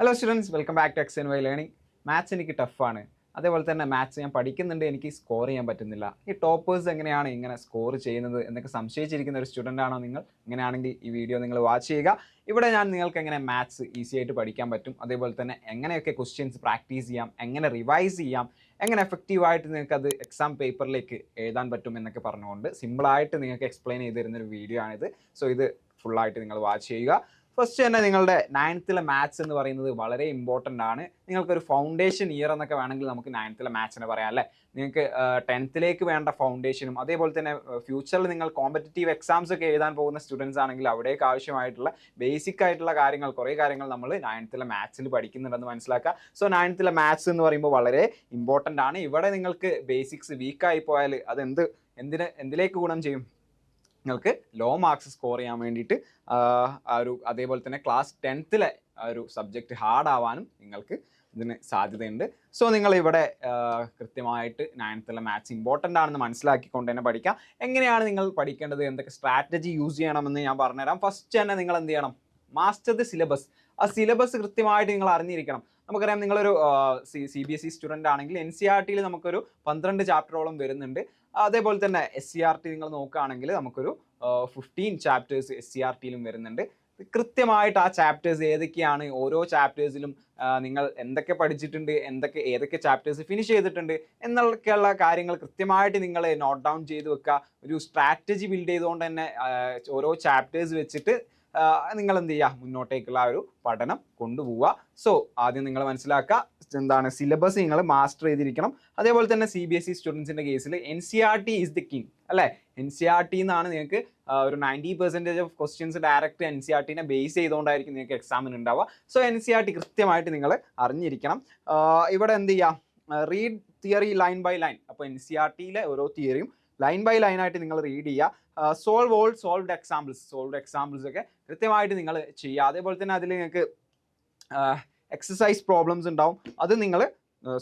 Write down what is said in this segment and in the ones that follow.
Hello students, welcome back to x and y learning. Maths എനിക്ക് ടഫാണ്. അതേപോലെ തന്നെ മാത്സ് ഞാൻ പഠിക്കുന്നുണ്ട്, എനിക്ക് സ്കോർ ചെയ്യാൻ പറ്റുന്നില്ല. ഈ ടോപ്പേഴ്സ് എങ്ങനെയാണ് ഇങ്ങനെ സ്കോർ ചെയ്യുന്നത് എന്നൊക്കെ സംശയിച്ചിരിക്കുന്ന ഒരു സ്റ്റുഡൻ്റ് ആണോ നിങ്ങൾ? അങ്ങനെയാണെങ്കിൽ ഈ വീഡിയോ നിങ്ങൾ വാച്ച് ചെയ്യുക. ഇവിടെ ഞാൻ നിങ്ങൾക്ക് എങ്ങനെ മാത്സ് ഈസി ആയിട്ട് പഠിക്കാൻ പറ്റും, അതേപോലെ തന്നെ എങ്ങനെയൊക്കെ ക്വസ്റ്റ്യൻസ് പ്രാക്ടീസ് ചെയ്യാം, എങ്ങനെ റിവൈസ് ചെയ്യാം, എങ്ങനെ എഫക്റ്റീവായിട്ട് നിങ്ങൾക്ക് അത് എക്സാം പേപ്പറിലേക്ക് എഴുതാൻ പറ്റും എന്നൊക്കെ പറഞ്ഞുകൊണ്ട് സിമ്പിളായിട്ട് നിങ്ങൾക്ക് എക്സ്പ്ലെയിൻ ചെയ്ത് തരുന്നൊരു വീഡിയോ ആണിത്. സോ ഇത് ഫുള്ളായിട്ട് നിങ്ങൾ വാച്ച് ചെയ്യുക. ഫസ്റ്റ് തന്നെ നിങ്ങളുടെ 9th മാത്സ് എന്ന് പറയുന്നത് വളരെ ഇമ്പോർട്ടൻ്റ് ആണ്. നിങ്ങൾക്കൊരു ഫൗണ്ടേഷൻ ഇയർ എന്നൊക്കെ വേണമെങ്കിൽ നമുക്ക് 9th മാത്സിനെ പറയാം അല്ലേ. നിങ്ങൾക്ക് 10th വേണ്ട ഫൗണ്ടേഷനും അതേപോലെ തന്നെ ഫ്യൂച്ചറിൽ നിങ്ങൾ കോമ്പറ്റീറ്റീവ് എക്സാംസ് ഒക്കെ എഴുതാൻ പോകുന്ന സ്റ്റുഡൻസ് ആണെങ്കിൽ അവിടേക്ക് ആവശ്യമായിട്ടുള്ള ബേസിക് ആയിട്ടുള്ള കാര്യങ്ങൾ, കുറേ കാര്യങ്ങൾ നമ്മൾ 9th മാത്സിൽ പഠിക്കുന്നുണ്ടെന്ന് മനസ്സിലാക്കുക. സോ 9th മാത്സ് എന്ന് പറയുമ്പോൾ വളരെ ഇമ്പോർട്ടൻ്റ് ആണ്. ഇവിടെ നിങ്ങൾക്ക് ബേസിക്സ് വീക്കായി പോയാൽ അത് എന്തിലേക്ക് ഗുണം ചെയ്യും? നിങ്ങൾക്ക് ലോ മാർക്സ് സ്കോർ ചെയ്യാൻ വേണ്ടിയിട്ട് അതേപോലെ തന്നെ ക്ലാസ് 10th ഒരു സബ്ജക്റ്റ് ഹാർഡ് ആവാനും നിങ്ങൾക്ക് ഇതിന് സാധ്യതയുണ്ട്. സോ നിങ്ങൾ ഇവിടെ കൃത്യമായിട്ട് 9th മാത്സ് ഇമ്പോർട്ടൻ്റ് ആണെന്ന് മനസ്സിലാക്കിക്കൊണ്ട് തന്നെ പഠിക്കാം. എങ്ങനെയാണ് നിങ്ങൾ പഠിക്കേണ്ടത്, എന്തൊക്കെ സ്ട്രാറ്റജി യൂസ് ചെയ്യണമെന്ന് ഞാൻ പറഞ്ഞുതരാം. ഫസ്റ്റ് തന്നെ നിങ്ങൾ എന്ത് ചെയ്യണം? Master the syllabus. ആ സിലബസ് കൃത്യമായിട്ട് നിങ്ങൾ അറിഞ്ഞിരിക്കണം. നമുക്കറിയാം, നിങ്ങളൊരു CBSE സ്റ്റുഡൻ്റ് ആണെങ്കിൽ NCERT നമുക്കൊരു 12 ചാപ്റ്ററോളം വരുന്നുണ്ട്. അതേപോലെ തന്നെ SCERT നിങ്ങൾ നോക്കുകയാണെങ്കിൽ നമുക്കൊരു 15 ചാപ്റ്റേഴ്സ് SCERT വരുന്നുണ്ട്. കൃത്യമായിട്ട് ആ ചാപ്റ്റേഴ്സ് ഏതൊക്കെയാണ്, ഓരോ ചാപ്റ്റേഴ്സിലും നിങ്ങൾ എന്തൊക്കെ പഠിച്ചിട്ടുണ്ട്, ഏതൊക്കെ ചാപ്റ്റേഴ്സ് ഫിനിഷ് ചെയ്തിട്ടുണ്ട് എന്നൊക്കെയുള്ള കാര്യങ്ങൾ കൃത്യമായിട്ട് നിങ്ങൾ നോട്ട് ഡൗൺ ചെയ്ത് വെക്കുക. ഒരു സ്ട്രാറ്റജി ബിൽഡ് ചെയ്തുകൊണ്ട് തന്നെ ഓരോ ചാപ്റ്റേഴ്സ് വെച്ചിട്ട് നിങ്ങൾ എന്ത് ചെയ്യുക, മുന്നോട്ടേക്കുള്ള ഒരു പഠനം കൊണ്ടുപോവുക. സോ ആദ്യം നിങ്ങൾ മനസ്സിലാക്കുക, എന്താണ് സിലബസ് നിങ്ങൾ മാസ്റ്റർ ചെയ്തിരിക്കണം. അതേപോലെ തന്നെ CBSE സ്റ്റുഡൻസിൻ്റെ കേസിൽ NCERT ഈസ് ദി കിങ് അല്ലേ. NCERT എന്നാണ് നിങ്ങൾക്ക് ഒരു 90% of questions direct NCERT base ചെയ്തുകൊണ്ടായിരിക്കും നിങ്ങൾക്ക് എക്സാമിന് ഉണ്ടാവുക. സോ NCERT കൃത്യമായിട്ട് നിങ്ങൾ അറിഞ്ഞിരിക്കണം. ഇവിടെ എന്ത് ചെയ്യുക, read theory line by line. അപ്പോൾ NCERT ഓരോ തിയറിയും ലൈൻ ബൈ ലൈൻ ആയിട്ട് നിങ്ങൾ റീഡ് ചെയ്യുക. സോൾവ്ഡ് എക്സാമ്പിൾസ് ഒക്കെ കൃത്യമായിട്ട് നിങ്ങൾ ചെയ്യുക. അതേപോലെ തന്നെ അതിൽ നിങ്ങൾക്ക് എക്സസൈസ് പ്രോബ്ലംസ് ഉണ്ടാവും, അത് നിങ്ങൾ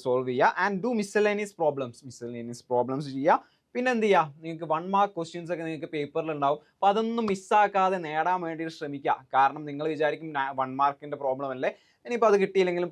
സോൾവ് ചെയ്യുക. ആൻഡ് ഡു മിസ്സലേനിയസ് പ്രോബ്ലംസ് ചെയ്യുക. പിന്നെ എന്ത് ചെയ്യുക, നിങ്ങൾക്ക് 1 മാർക്ക് ക്വസ്റ്റ്യൻസ് ഒക്കെ നിങ്ങൾക്ക് പേപ്പറിൽ ഉണ്ടാവും. അപ്പോൾ അതൊന്നും മിസ്സാക്കാതെ നേടാൻ വേണ്ടിയിട്ട് ശ്രമിക്കുക. കാരണം നിങ്ങൾ വിചാരിക്കും 1 മാർക്കിൻ്റെ പ്രോബ്ലം അല്ലേ, ഇനിയിപ്പോൾ അത് കിട്ടിയില്ലെങ്കിലും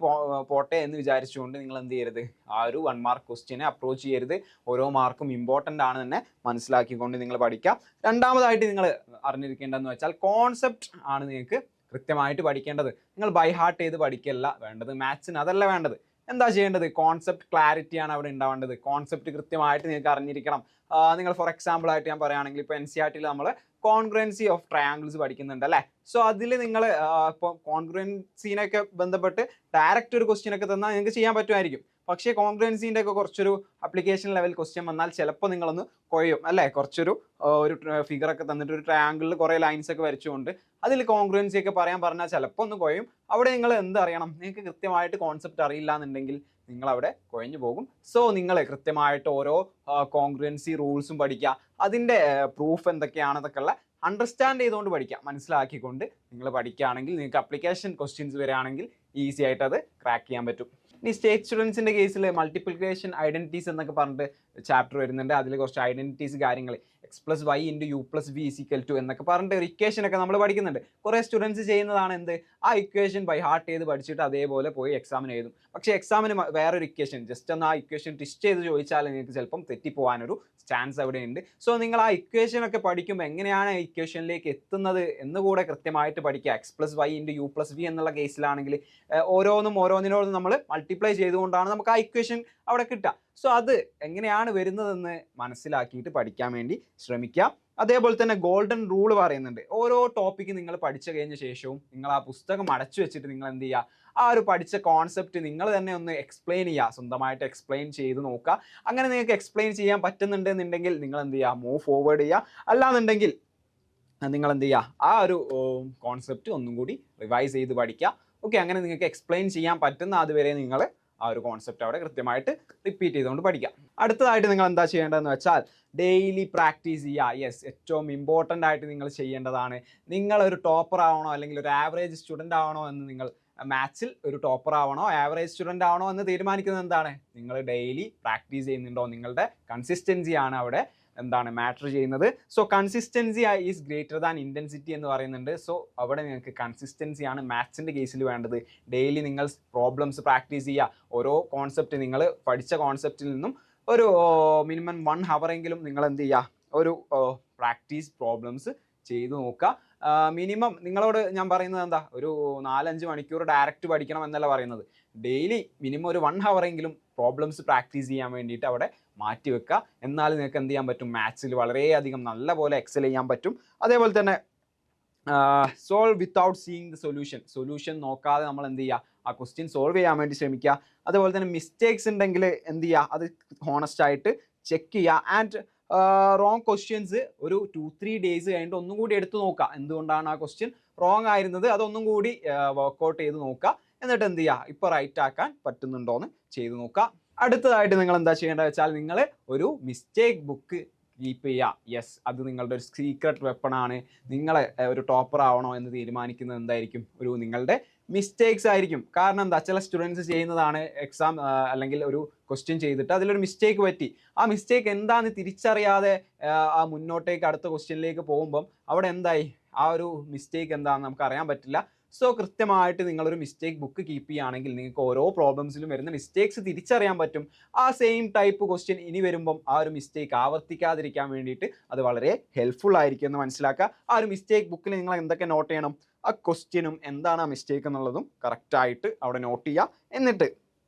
പോട്ടെ എന്ന് വിചാരിച്ചുകൊണ്ട് നിങ്ങൾ എന്ത് ചെയ്യരുത്, ആ ഒരു 1 മാർക്ക് ക്വസ്റ്റ്യനെ അപ്രോച്ച് ചെയ്യരുത്. ഓരോ മാർക്കും ഇമ്പോർട്ടൻ്റ് ആണ് തന്നെ മനസ്സിലാക്കിക്കൊണ്ട് നിങ്ങൾ പഠിക്കുക. രണ്ടാമതായിട്ട് നിങ്ങൾ അറിഞ്ഞിരിക്കേണ്ടതെന്ന് വെച്ചാൽ കോൺസെപ്റ്റ് ആണ് നിങ്ങൾക്ക് കൃത്യമായിട്ട് പഠിക്കേണ്ടത്. നിങ്ങൾ ബൈ ഹാർട്ട് ചെയ്ത് പഠിക്കല്ല വേണ്ടത്. മാത്സിന് അതല്ല വേണ്ടത്. എന്താ ചെയ്യേണ്ടത്? കോൺസെപ്റ്റ് ക്ലാരിറ്റിയാണ് അവിടെ ഉണ്ടാവേണ്ടത്. കോൺസെപ്റ്റ് കൃത്യമായിട്ട് നിങ്ങൾക്ക് അറിഞ്ഞിരിക്കണം. നിങ്ങൾ ഫോർ എക്സാമ്പിൾ ആയിട്ട് ഞാൻ പറയുകയാണെങ്കിൽ ഇപ്പോൾ NCERT നമ്മൾ കോൺഗ്രുവൻസി ഓഫ് ട്രയാങ്കിൾസ് പഠിക്കുന്നുണ്ട് അല്ലേ. സോ അതിൽ നിങ്ങൾ ഇപ്പോൾ കോൺഗ്രുവൻസിനൊക്കെ ബന്ധപ്പെട്ട് ഡയറക്റ്റ് ഒരു ക്വസ്റ്റ്യൻ ഒക്കെ തന്നാൽ നിങ്ങൾക്ക് ചെയ്യാൻ പറ്റുമായിരിക്കും. പക്ഷേ കോൺഗ്രുവൻസിൻ്റെ ഒക്കെ കുറച്ചൊരു അപ്ലിക്കേഷൻ ലെവൽ ക്വസ്റ്റ്യൻ വന്നാൽ ചിലപ്പോൾ നിങ്ങളൊന്ന് കുഴയും അല്ലേ. കുറച്ചൊരു ഫിഗറൊക്കെ തന്നിട്ട് ഒരു ട്രയാങ്കിളിൽ കുറേ ലൈൻസ് ഒക്കെ വരച്ചുകൊണ്ട് അതിൽ കോൺഗ്രുവൻസി ഒക്കെ പറഞ്ഞാൽ ചിലപ്പോൾ ഒന്ന് കുഴയും. അവിടെ നിങ്ങൾ എന്തറിയണം, നിങ്ങൾക്ക് കൃത്യമായിട്ട് കോൺസെപ്റ്റ് അറിയില്ല എന്നുണ്ടെങ്കിൽ നിങ്ങളവിടെ കുഴഞ്ഞു പോകും. സോ നിങ്ങൾ കൃത്യമായിട്ട് ഓരോ കോൺഗ്രുവൻസി റൂൾസും പഠിക്കുക. അതിൻ്റെ പ്രൂഫ് എന്തൊക്കെയാണെന്നൊക്കെ ഉള്ള അണ്ടർസ്റ്റാൻഡ് ചെയ്തുകൊണ്ട് പഠിക്കുക. മനസ്സിലാക്കിക്കൊണ്ട് നിങ്ങൾ പഠിക്കുകയാണെങ്കിൽ നിങ്ങൾക്ക് അപ്ലിക്കേഷൻ ക്വസ്റ്റ്യൻസ് വരികയാണെങ്കിൽ ഈസി ആയിട്ട് അത് ക്രാക്ക് ചെയ്യാൻ പറ്റും. ഇനി സ്റ്റേറ്റ് സ്റ്റുഡൻസിൻ്റെ കേസിൽ മൾട്ടിപ്ലിക്കേഷൻ ഐഡൻറ്റിറ്റീസ് എന്നൊക്കെ പറഞ്ഞിട്ട് ചാപ്റ്റർ വരുന്നുണ്ട്. അതിൽ കുറച്ച് ഐഡൻറ്റിറ്റീസ് കാര്യങ്ങൾ x+y × u+v = എന്നൊക്കെ പറഞ്ഞിട്ട് ഒരു ഇക്വേഷൻ ഒക്കെ നമ്മൾ പഠിക്കുന്നുണ്ട്. കുറേ സ്റ്റുഡൻസ് ചെയ്യുന്നതാണ് എന്ത്, ആ ഇക്വേഷൻ ബൈ ഹാർട്ട് ചെയ്ത് പഠിച്ചിട്ട് അതേപോലെ പോയി എക്സാമിന് എഴുതും. പക്ഷേ എക്സാമിന് വേറൊരു ഇക്വേഷൻ ജസ്റ്റ് ഒന്ന് ആ ഇക്വേഷൻ ട്വിസ്റ്റ് ചെയ്ത് ചോദിച്ചാൽ നിങ്ങൾക്ക് ചിലപ്പം തെറ്റിപ്പോകാനൊരു ചാൻസ് അവിടെ ഉണ്ട്. സോ നിങ്ങൾ ആ ഇക്വേഷൻ ഒക്കെ പഠിക്കുമ്പോൾ എങ്ങനെയാണ് ആ ഇക്വേഷനിലേക്ക് എത്തുന്നത് എന്നുകൂടെ കൃത്യമായിട്ട് പഠിക്കുക. x+y × u+v എന്നുള്ള കേസിലാണെങ്കിൽ ഓരോന്നിനോടും നമ്മൾ മൾട്ടിപ്ലൈ ചെയ്തുകൊണ്ടാണ് നമുക്ക് ആ ഇക്വേഷൻ അവിടെ കിട്ടുക. സോ അത് എങ്ങനെയാണ് വരുന്നതെന്ന് മനസ്സിലാക്കിയിട്ട് പഠിക്കാൻ വേണ്ടി ശ്രമിക്കുക. അതേപോലെ തന്നെ ഗോൾഡൻ റൂൾ പറയുന്നുണ്ട്. ഓരോ ടോപ്പിക്ക് നിങ്ങൾ പഠിച്ചു കഴിഞ്ഞ ശേഷവും നിങ്ങൾ ആ പുസ്തകം അടച്ചു വെച്ചിട്ട് നിങ്ങൾ എന്ത് ചെയ്യുക, ആ ഒരു പഠിച്ച കോൺസെപ്റ്റ് നിങ്ങൾ തന്നെ ഒന്ന് എക്സ്പ്ലെയിൻ ചെയ്യുക, സ്വന്തമായിട്ട് എക്സ്പ്ലെയിൻ ചെയ്ത് നോക്കുക. അങ്ങനെ നിങ്ങൾക്ക് എക്സ്പ്ലെയിൻ ചെയ്യാൻ പറ്റുന്നുണ്ടെന്നുണ്ടെങ്കിൽ നിങ്ങൾ എന്ത് ചെയ്യുക, മൂവ് ഫോർവേഡ് ചെയ്യുക. അല്ലാന്നുണ്ടെങ്കിൽ നിങ്ങൾ എന്ത് ചെയ്യുക, ആ ഒരു കോൺസെപ്റ്റ് ഒന്നും കൂടി റിവൈസ് ചെയ്ത് പഠിക്കുക. ഓക്കെ, അങ്ങനെ നിങ്ങൾക്ക് എക്സ്പ്ലെയിൻ ചെയ്യാൻ പറ്റുന്ന അതുവരെ നിങ്ങൾ ആ ഒരു കോൺസെപ്റ്റ് അവിടെ കൃത്യമായിട്ട് റിപ്പീറ്റ് ചെയ്തുകൊണ്ട് പഠിക്കാം. അടുത്തതായിട്ട് നിങ്ങൾ എന്താ ചെയ്യേണ്ടതെന്ന് വെച്ചാൽ ഡെയിലി പ്രാക്ടീസ് ചെയ്യുക. യെസ്, ഏറ്റവും ഇമ്പോർട്ടൻ്റ് ആയിട്ട് നിങ്ങൾ ചെയ്യേണ്ടതാണ്. നിങ്ങളൊരു ടോപ്പർ ആവണോ അല്ലെങ്കിൽ ഒരു ആവറേജ് സ്റ്റുഡൻ്റ് ആവണോ എന്ന് നിങ്ങൾ മാത്സിൽ ഒരു ടോപ്പർ ആവണോ ആവറേജ് സ്റ്റുഡൻ്റ് ആവണോ എന്ന് തീരുമാനിക്കുന്നത് എന്താണ്? നിങ്ങൾ ഡെയിലി പ്രാക്ടീസ് ചെയ്യുന്നുണ്ടോ, നിങ്ങളുടെ കൺസിസ്റ്റൻസി ആണ് അവിടെ എന്താണ് മാറ്റർ ചെയ്യുന്നത്. So consistency is greater than intensity എന്ന് പറയുന്നുണ്ട്. സോ അവിടെ നിങ്ങൾക്ക് കൺസിസ്റ്റൻസിയാണ് മാത്സിൻ്റെ കേസിൽ വേണ്ടത്. ഡെയിലി നിങ്ങൾ പ്രോബ്ലംസ് പ്രാക്ടീസ് ചെയ്യുക. ഓരോ കോൺസെപ്റ്റ് നിങ്ങൾ പഠിച്ച കോൺസെപ്റ്റിൽ നിന്നും ഒരു മിനിമം 1 hour എങ്കിലും നിങ്ങൾ എന്ത് ചെയ്യുക, ഒരു പ്രാക്ടീസ് പ്രോബ്ലംസ് ചെയ്തു നോക്കുക. മിനിമം നിങ്ങളോട് ഞാൻ പറയുന്നത് എന്താ, ഒരു 4-5 മണിക്കൂർ ഡയറക്റ്റ് പഠിക്കണം എന്നല്ല പറയുന്നത്. ഡെയിലി മിനിമം ഒരു 1 hour എങ്കിലും പ്രോബ്ലംസ് പ്രാക്ടീസ് ചെയ്യാൻ വേണ്ടിയിട്ട് അവിടെ മാറ്റി വെക്കുക. എന്നാൽ നിങ്ങൾക്ക് എന്ത് ചെയ്യാൻ പറ്റും, മാത്സിൽ വളരെയധികം നല്ല പോലെ എക്സൽ ചെയ്യാൻ പറ്റും. അതേപോലെ തന്നെ solve without seeing the solution നോക്കാതെ നമ്മൾ എന്ത് ചെയ്യുക, ആ ക്വസ്റ്റ്യൻ സോൾവ് ചെയ്യാൻ വേണ്ടി ശ്രമിക്കുക. അതേപോലെ തന്നെ മിസ്റ്റേക്സ് ഉണ്ടെങ്കിൽ എന്ത് ചെയ്യുക, അത് ഹോണസ്റ്റ് ആയിട്ട് ചെക്ക് ചെയ്യുക. ആൻഡ് റോങ് ക്വസ്റ്റ്യൻസ് ഒരു 2-3 days കഴിഞ്ഞിട്ട് ഒന്നും കൂടി എടുത്തു നോക്കുക, എന്തുകൊണ്ടാണ് ആ ക്വസ്റ്റ്യൻ റോങ് ആയിരുന്നത്, അതൊന്നും കൂടി വർക്കൗട്ട് ചെയ്ത് നോക്കുക. എന്നിട്ട് എന്ത് ചെയ്യുക, ഇപ്പോൾ റൈറ്റ് ആക്കാൻ പറ്റുന്നുണ്ടോയെന്ന് ചെയ്ത് നോക്കുക. അടുത്തതായിട്ട് നിങ്ങൾ എന്താ ചെയ്യേണ്ടത് വെച്ചാൽ, നിങ്ങൾ ഒരു മിസ്റ്റേക്ക് ബുക്ക് കീപ്പ് ചെയ്യുക. യെസ്, അത് നിങ്ങളുടെ ഒരു സീക്രട്ട് വെപ്പണാണ്. നിങ്ങളെ ഒരു ടോപ്പർ ആവണോ എന്ന് തീരുമാനിക്കുന്നത് എന്തായിരിക്കും, ഒരു നിങ്ങളുടെ മിസ്റ്റേക്സ് ആയിരിക്കും. കാരണം എന്താ, ചില സ്റ്റുഡൻസ് ചെയ്യുന്നതാണ് എക്സാം അല്ലെങ്കിൽ ഒരു ക്വസ്റ്റ്യൻ ചെയ്തിട്ട് അതിലൊരു മിസ്റ്റേക്ക് പറ്റി. ആ മിസ്റ്റേക്ക് എന്താണെന്ന് തിരിച്ചറിയാതെ ആ മുന്നോട്ടേക്ക് അടുത്ത ക്വസ്റ്റ്യനിലേക്ക് പോകുമ്പം അവിടെ എന്തായി, ആ ഒരു മിസ്റ്റേക്ക് എന്താണെന്ന് നമുക്ക് അറിയാൻ പറ്റില്ല. സോ കൃത്യമായിട്ട് നിങ്ങളൊരു മിസ്റ്റേക്ക് ബുക്ക് കീപ്പ് ചെയ്യുകയാണെങ്കിൽ നിങ്ങൾക്ക് ഓരോ പ്രോബ്ലംസിലും വരുന്ന മിസ്റ്റേക്സ് തിരിച്ചറിയാൻ പറ്റും. ആ സെയിം ടൈപ്പ് ക്വസ്റ്റ്യൻ ഇനി വരുമ്പം ആ ഒരു മിസ്റ്റേക്ക് ആവർത്തിക്കാതിരിക്കാൻ വേണ്ടിയിട്ട് അത് വളരെ ഹെൽപ്ഫുൾ ആയിരിക്കും എന്ന് മനസ്സിലാക്കുക. ആ ഒരു മിസ്റ്റേക്ക് ബുക്കിൽ നിങ്ങൾ എന്തൊക്കെ നോട്ട് ചെയ്യണം, ആ ക്വസ്റ്റ്യനും എന്താണ് ആ മിസ്റ്റേക്ക് എന്നുള്ളതും കറക്റ്റായിട്ട് അവിടെ നോട്ട് ചെയ്യുക. എന്നിട്ട്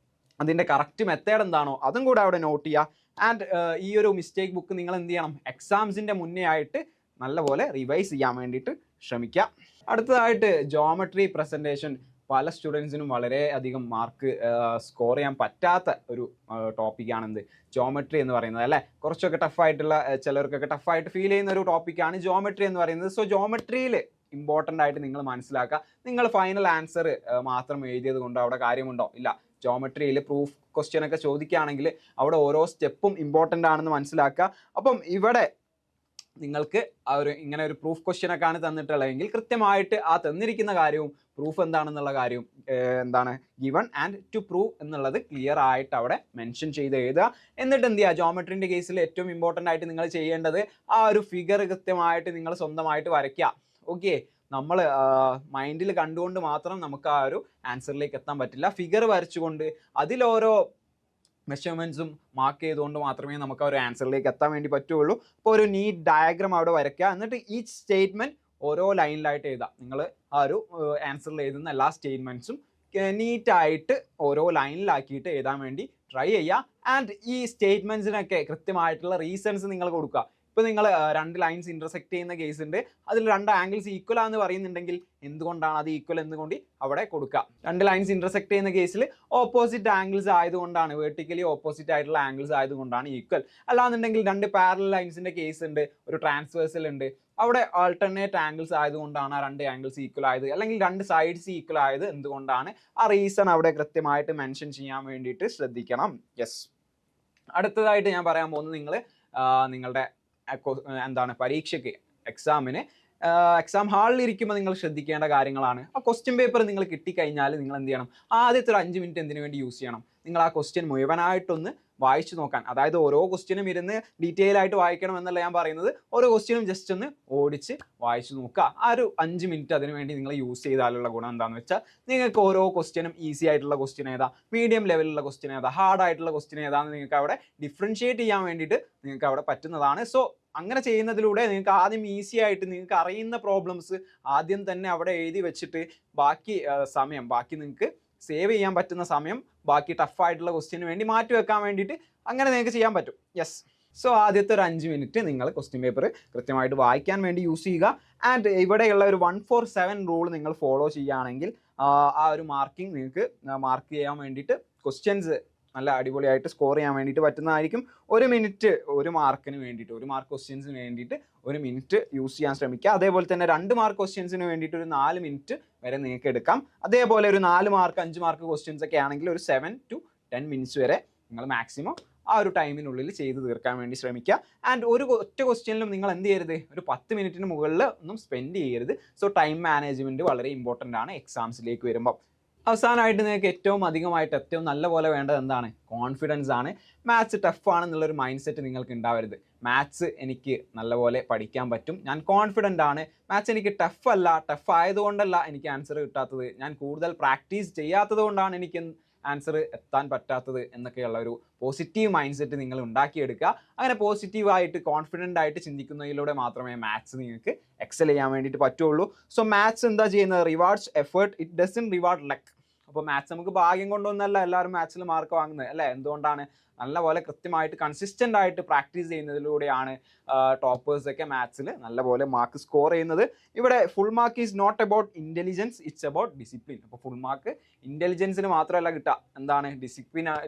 അതിൻ്റെ കറക്റ്റ് മെത്തേഡ് എന്താണോ അതും കൂടെ അവിടെ നോട്ട് ചെയ്യുക. ആൻഡ് ഈ ഒരു മിസ്റ്റേക്ക് ബുക്ക് നിങ്ങൾ എന്ത് ചെയ്യണം, എക്സാംസിൻ്റെ മുന്നേ ആയിട്ട് നല്ലപോലെ റിവൈസ് ചെയ്യാൻ വേണ്ടിയിട്ട് ശ്രമിക്കുക. അടുത്തതായിട്ട് ജോമെട്രി പ്രസൻറ്റേഷൻ. പല സ്റ്റുഡൻസിനും വളരെ അധികം മാർക്ക് സ്കോർ ചെയ്യാൻ പറ്റാത്ത ഒരു ടോപ്പിക്കാണെന്ത്, ജോമെട്രി എന്ന് പറയുന്നത് അല്ലേ. കുറച്ചൊക്കെ ടഫായിട്ടുള്ള, ചിലർക്കൊക്കെ ടഫായിട്ട് ഫീൽ ചെയ്യുന്ന ഒരു ടോപ്പിക്കാണ് ജോമെട്രി എന്ന് പറയുന്നത്. സോ ജോമെട്രിയിൽ ഇമ്പോർട്ടൻ്റ് ആയിട്ട് നിങ്ങൾ മനസ്സിലാക്കുക, നിങ്ങൾ ഫൈനൽ ആൻസർ മാത്രം എഴുതിയത് കൊണ്ട് അവിടെ കാര്യമുണ്ടോ, ഇല്ല. ജോമെട്രിയിൽ പ്രൂഫ് ക്വസ്റ്റ്യൻ ഒക്കെ ചോദിക്കുകയാണെങ്കിൽ അവിടെ ഓരോ സ്റ്റെപ്പും ഇമ്പോർട്ടൻ്റ് ആണെന്ന് മനസ്സിലാക്കുക. അപ്പം ഇവിടെ നിങ്ങൾക്ക് ആ ഒരു ഇങ്ങനെ ഒരു പ്രൂഫ് ക്വസ്റ്റ്യൻ ഒക്കെ ആണ് തന്നിട്ടുള്ളതെങ്കിൽ കൃത്യമായിട്ട് ആ തന്നിരിക്കുന്ന കാര്യവും പ്രൂഫ് എന്താണെന്നുള്ള കാര്യവും എന്താണ് ഗിവൺ ആൻഡ് ടു പ്രൂവ് എന്നുള്ളത് ക്ലിയർ ആയിട്ട് അവിടെ മെൻഷൻ ചെയ്ത് എഴുതുക. എന്നിട്ട് എന്ത് ചെയ്യുക, ജോമെട്രിൻ്റെ കേസിൽ ഏറ്റവും ഇമ്പോർട്ടൻ്റ് ആയിട്ട് നിങ്ങൾ ചെയ്യേണ്ടത് ആ ഒരു ഫിഗർ കൃത്യമായിട്ട് നിങ്ങൾ സ്വന്തമായിട്ട് വരയ്ക്കുക. ഓക്കെ, നമ്മൾ മൈൻഡിൽ കണ്ടുകൊണ്ട് മാത്രം നമുക്ക് ആ ഒരു ആൻസറിലേക്ക് എത്താൻ പറ്റില്ല. ഫിഗർ വരച്ചുകൊണ്ട് അതിലോരോ മെഷർമെൻറ്റ്സും മാർക്ക് ചെയ്തുകൊണ്ട് മാത്രമേ നമുക്ക് ആ ഒരു ആൻസറിലേക്ക് എത്താൻ വേണ്ടി പറ്റുള്ളൂ. അപ്പോൾ ഒരു നീറ്റ് ഡയഗ്രാം അവിടെ വരയ്ക്കുക. എന്നിട്ട് ഈച്ച് സ്റ്റേറ്റ്മെൻറ്റ് ഓരോ ലൈനിലായിട്ട് എഴുതാം. നിങ്ങൾ ആ ഒരു ആൻസറിൽ എഴുതുന്ന എല്ലാ സ്റ്റേറ്റ്മെൻറ്റ്സും നീറ്റായിട്ട് ഓരോ ലൈനിലാക്കിയിട്ട് എഴുതാൻ വേണ്ടി ട്രൈ ചെയ്യുക. ആൻഡ് ഈ സ്റ്റേറ്റ്മെൻറ്റ്സിനൊക്കെ കൃത്യമായിട്ടുള്ള റീസൺസ് നിങ്ങൾ കൊടുക്കുക. ഇപ്പോൾ നിങ്ങൾ 2 ലൈൻസ് ഇൻ്റർസെക്ട് ചെയ്യുന്ന കേസ് ഉണ്ട്, അതിൽ 2 ആംഗിൾസ് ഈക്വൽ ആണെന്ന് പറയുന്നുണ്ടെങ്കിൽ എന്തുകൊണ്ടാണ് അത് ഈക്വൽ എന്നുകൊണ്ട് അവിടെ കൊടുക്കുക. 2 ലൈൻസ് ഇൻ്റർസെക്ട് ചെയ്യുന്ന കേസിൽ ഓപ്പോസിറ്റ് ആംഗിൾസ് ആയതുകൊണ്ടാണ്, വെർട്ടിക്കലി ഓപ്പോസിറ്റ് ആയിട്ടുള്ള ആംഗിൾസ് ആയതുകൊണ്ടാണ് ഈക്വൽ. അല്ലാന്നുണ്ടെങ്കിൽ 2 പാരലൽ ലൈൻസിൻ്റെ കേസ് ഉണ്ട്, ഒരു ട്രാൻസ്വേഴ്സൽ ഉണ്ട്, അവിടെ ആൾട്ടർനേറ്റ് ആംഗിൾസ് ആയതുകൊണ്ടാണ് ആ 2 ആംഗിൾസ് ഈക്വൽ ആയത്, അല്ലെങ്കിൽ 2 സൈഡ്സ് ഈക്വൽ ആയത് എന്തുകൊണ്ടാണ്, ആ റീസൺ അവിടെ കൃത്യമായിട്ട് മെൻഷൻ ചെയ്യാൻ വേണ്ടിയിട്ട് ശ്രദ്ധിക്കണം. യെസ്, അടുത്തതായിട്ട് ഞാൻ പറയാൻ പോകുന്നത് നിങ്ങളുടെ എന്താണ് പരീക്ഷയ്ക്ക് എക്സാം ഹാളിൽ ഇരിക്കുമ്പോൾ നിങ്ങൾ ശ്രദ്ധിക്കേണ്ട കാര്യങ്ങളാണ്. ആ ക്വസ്റ്റ്യൻ പേപ്പർ നിങ്ങൾ കിട്ടിക്കഴിഞ്ഞാൽ നിങ്ങൾ എന്ത് ചെയ്യണം, ആദ്യത്തെ ഒരു 5 മിനിറ്റ് എന്തിനു വേണ്ടി യൂസ് ചെയ്യണം, നിങ്ങൾ ആ ക്വസ്റ്റ്യൻ മുഴുവനായിട്ടൊന്ന് വായിച്ചു നോക്കാൻ. അതായത് ഓരോ ക്വസ്റ്റ്യനും ഇരുന്ന് ഡീറ്റെയിൽ ആയിട്ട് വായിക്കണം എന്നല്ല ഞാൻ പറയുന്നത്, ഓരോ ക്വസ്റ്റ്യനും ജസ്റ്റ് ഒന്ന് ഓടിച്ച് വായിച്ചു നോക്കുക. ആ ഒരു 5 മിനിറ്റ് അതിന് വേണ്ടി നിങ്ങൾ യൂസ് ചെയ്താലുള്ള ഗുണം എന്താണെന്ന് വെച്ചാൽ, നിങ്ങൾക്ക് ഓരോ ക്വസ്റ്റ്യനും ഈസി ആയിട്ടുള്ള ക്വസ്റ്റ്യൻ ഏതാ, മീഡിയം ലെവലിലുള്ള ക്വസ്റ്റ്യൻ ഏതാ, ഹാർഡ് ആയിട്ടുള്ള ക്വസ്റ്റ്യൻ ഏതാണെന്ന് നിങ്ങൾക്ക് അവിടെ ഡിഫറൻഷിയേറ്റ് ചെയ്യാൻ വേണ്ടിയിട്ട് നിങ്ങൾക്ക് അവിടെ പറ്റുന്നതാണ്. സോ അങ്ങനെ ചെയ്യുന്നതിലൂടെ നിങ്ങൾക്ക് ആദ്യം ഈസി ആയിട്ട് നിങ്ങൾക്ക് അറിയുന്ന പ്രോബ്ലംസ് ആദ്യം തന്നെ അവിടെ എഴുതി വെച്ചിട്ട് ബാക്കി നിങ്ങൾക്ക് സേവ് ചെയ്യാൻ പറ്റുന്ന സമയം ബാക്കി ടഫായിട്ടുള്ള ക്വസ്റ്റ്യന് വേണ്ടി മാറ്റി വെക്കാൻ വേണ്ടിയിട്ട് അങ്ങനെ നിങ്ങൾക്ക് ചെയ്യാൻ പറ്റും. യെസ്, സോ ആദ്യത്തെ ഒരു 5 മിനിറ്റ് നിങ്ങൾ ക്വസ്റ്റ്യൻ പേപ്പർ കൃത്യമായിട്ട് വായിക്കാൻ വേണ്ടി യൂസ് ചെയ്യുക. ആൻഡ് ഇവിടെയുള്ള ഒരു 1-4-7 റൂൾ നിങ്ങൾ ഫോളോ ചെയ്യുകയാണെങ്കിൽ ആ ഒരു മാർക്കിംഗ് നിങ്ങൾക്ക് മാർക്ക് ചെയ്യാൻ വേണ്ടിയിട്ട് ക്വസ്റ്റ്യൻസ് നല്ല അടിപൊളിയായിട്ട് സ്കോർ ചെയ്യാൻ വേണ്ടിയിട്ട് പറ്റുന്നതായിരിക്കും. 1 മിനിറ്റ് ഒരു മാർക്കിന് വേണ്ടിയിട്ട്, 1 മാർക്ക് ക്വസ്റ്റ്യൻസിന് വേണ്ടിയിട്ട് 1 മിനിറ്റ് യൂസ് ചെയ്യാൻ ശ്രമിക്കുക. അതേപോലെ തന്നെ 2 മാർക്ക് ക്വസ്റ്റ്യൻസിന് വേണ്ടിയിട്ട് ഒരു 4 മിനിറ്റ് വരെ നിങ്ങൾക്ക് എടുക്കാം. അതേപോലെ ഒരു 4 മാർക്ക് 5 മാർക്ക് ക്വസ്റ്റ്യൻസ് ഒക്കെ ആണെങ്കിൽ ഒരു 7 to 10 മിനിറ്റ്സ് വരെ നിങ്ങൾ മാക്സിമം ആ ഒരു ടൈമിനുള്ളിൽ ചെയ്ത് തീർക്കാൻ വേണ്ടി ശ്രമിക്കുക. ആൻഡ് ഒരു ഒറ്റ ക്വസ്റ്റ്യനിലും നിങ്ങൾ എന്ത് ചെയ്യരുത്, ഒരു 10 മിനിറ്റിന് മുകളിൽ ഒന്നും സ്പെൻഡ് ചെയ്യരുത്. സോ ടൈം മാനേജ്മെൻറ്റ് വളരെ ഇമ്പോർട്ടൻ്റ് ആണ് എക്സാംസിലേക്ക് വരുമ്പോൾ. അവസാനമായിട്ട് നിങ്ങൾക്ക് ഏറ്റവും നല്ല പോലെ വേണ്ടത് എന്താണ്? കോൺഫിഡൻസ് ആണ്. മാത്സ് ടഫ് ആണെന്നുള്ളൊരു മൈൻഡ് സെറ്റ് നിങ്ങൾക്ക് ഉണ്ടാവരുത്. മാത്സ് എനിക്ക് നല്ലപോലെ പഠിക്കാൻ പറ്റും, ഞാൻ കോൺഫിഡൻ്റ് ആണ്. മാത്സ് എനിക്ക് ടഫ് ആയതുകൊണ്ടല്ല എനിക്ക് ആൻസർ കിട്ടാത്തത്, ഞാൻ കൂടുതൽ പ്രാക്ടീസ് ചെയ്യാത്തത് കൊണ്ടാണ് എനിക്ക് ആൻസർ എത്താൻ പറ്റാത്തത് എന്നൊക്കെയുള്ള ഒരു പോസിറ്റീവ് മൈൻഡ് സെറ്റ് നിങ്ങൾ ഉണ്ടാക്കിയെടുക്കുക. അങ്ങനെ പോസിറ്റീവായിട്ട് കോൺഫിഡൻ്റ് ആയിട്ട് ചിന്തിക്കുന്നതിലൂടെ മാത്രമേ മാത്സ് നിങ്ങൾക്ക് എക്സൽ ചെയ്യാൻ വേണ്ടിയിട്ട് പറ്റുള്ളൂ. സോ മാത്സ് എന്താ ചെയ്യുന്നത്? Rewards effort, it doesn't reward luck. അപ്പോൾ മാത്സ് നമുക്ക് ഭാഗ്യം കൊണ്ടൊന്നല്ല എല്ലാവരും മാത്സിൽ മാർക്ക് വാങ്ങുന്നത് അല്ലേ? എന്തുകൊണ്ടാണ്? നല്ലപോലെ കൃത്യമായിട്ട് കൺസിസ്റ്റൻ്റ് ആയിട്ട് പ്രാക്ടീസ് ചെയ്യുന്നതിലൂടെയാണ് ടോപ്പേഴ്സൊക്കെ മാത്സിൽ നല്ലപോലെ മാർക്ക് സ്കോർ ചെയ്യുന്നത്. ഇവിടെ full mark is not about intelligence, it's about discipline. അപ്പോൾ ഫുൾ മാർക്ക് ഇൻ്റലിജൻസിന് മാത്രമല്ല കിട്ടുക, എന്താണ്?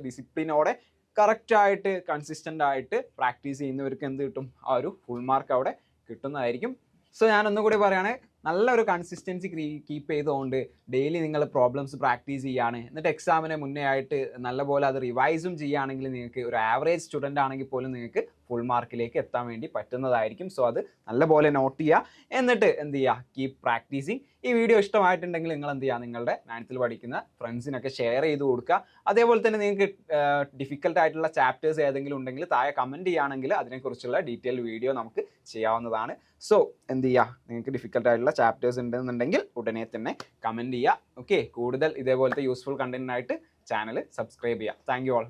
ഡിസിപ്ലിനോടെ കറക്റ്റായിട്ട് കൺസിസ്റ്റൻ്റ് ആയിട്ട് പ്രാക്ടീസ് ചെയ്യുന്നവർക്ക് എന്ത് കിട്ടും? ആ ഒരു ഫുൾ മാർക്ക് അവിടെ കിട്ടുന്നതായിരിക്കും. സോ ഞാനൊന്നും കൂടി പറയുകയാണ്, നല്ലൊരു കൺസിസ്റ്റൻസി കീപ്പ് ചെയ്തുകൊണ്ട് ഡെയിലി നിങ്ങൾ പ്രോബ്ലംസ് പ്രാക്ടീസ് ചെയ്യുകയാണ്, എന്നിട്ട് എക്സാമിന് മുന്നേ ആയിട്ട് നല്ലപോലെ അത് റിവൈസും ചെയ്യുകയാണെങ്കിൽ നിങ്ങൾക്ക് ഒരു ആവറേജ് സ്റ്റുഡൻ്റ് ആണെങ്കിൽ പോലും നിങ്ങൾക്ക് ഫുൾ മാർക്കിലേക്ക് എത്താൻ വേണ്ടി പറ്റുന്നതായിരിക്കും. സോ അത് നല്ലപോലെ നോട്ട് ചെയ്യുക, എന്നിട്ട് എന്ത് ചെയ്യുക? Keep practising. ഈ വീഡിയോ ഇഷ്ടമായിട്ടുണ്ടെങ്കിൽ നിങ്ങൾ എന്ത് ചെയ്യുക? നിങ്ങളുടെ 9th പഠിക്കുന്ന ഫ്രണ്ട്സിനൊക്കെ ഷെയർ ചെയ്ത് കൊടുക്കുക. അതേപോലെ തന്നെ നിങ്ങൾക്ക് ഡിഫിക്കൽട്ട് ആയിട്ടുള്ള ചാപ്റ്റേഴ്സ് ഏതെങ്കിലും ഉണ്ടെങ്കിൽ താഴെ കമൻറ്റ് ചെയ്യുകയാണെങ്കിൽ അതിനെക്കുറിച്ചുള്ള ഡീറ്റെയിൽ വീഡിയോ നമുക്ക് ചെയ്യാവുന്നതാണ്. സോ എന്ത് ചെയ്യുക? നിങ്ങൾക്ക് ഡിഫിക്കൽട്ട് ആയിട്ടുള്ള ചാപ്റ്റേഴ്സ് ഉണ്ടെന്നുണ്ടെങ്കിൽ ഉടനെ തന്നെ കമൻറ്റ് ചെയ്യുക. ഓക്കെ, കൂടുതൽ ഇതേപോലത്തെ യൂസ്ഫുൾ കണ്ടന്റിനായിട്ട് ചാനൽ സബ്സ്ക്രൈബ് ചെയ്യുക. Thank you all.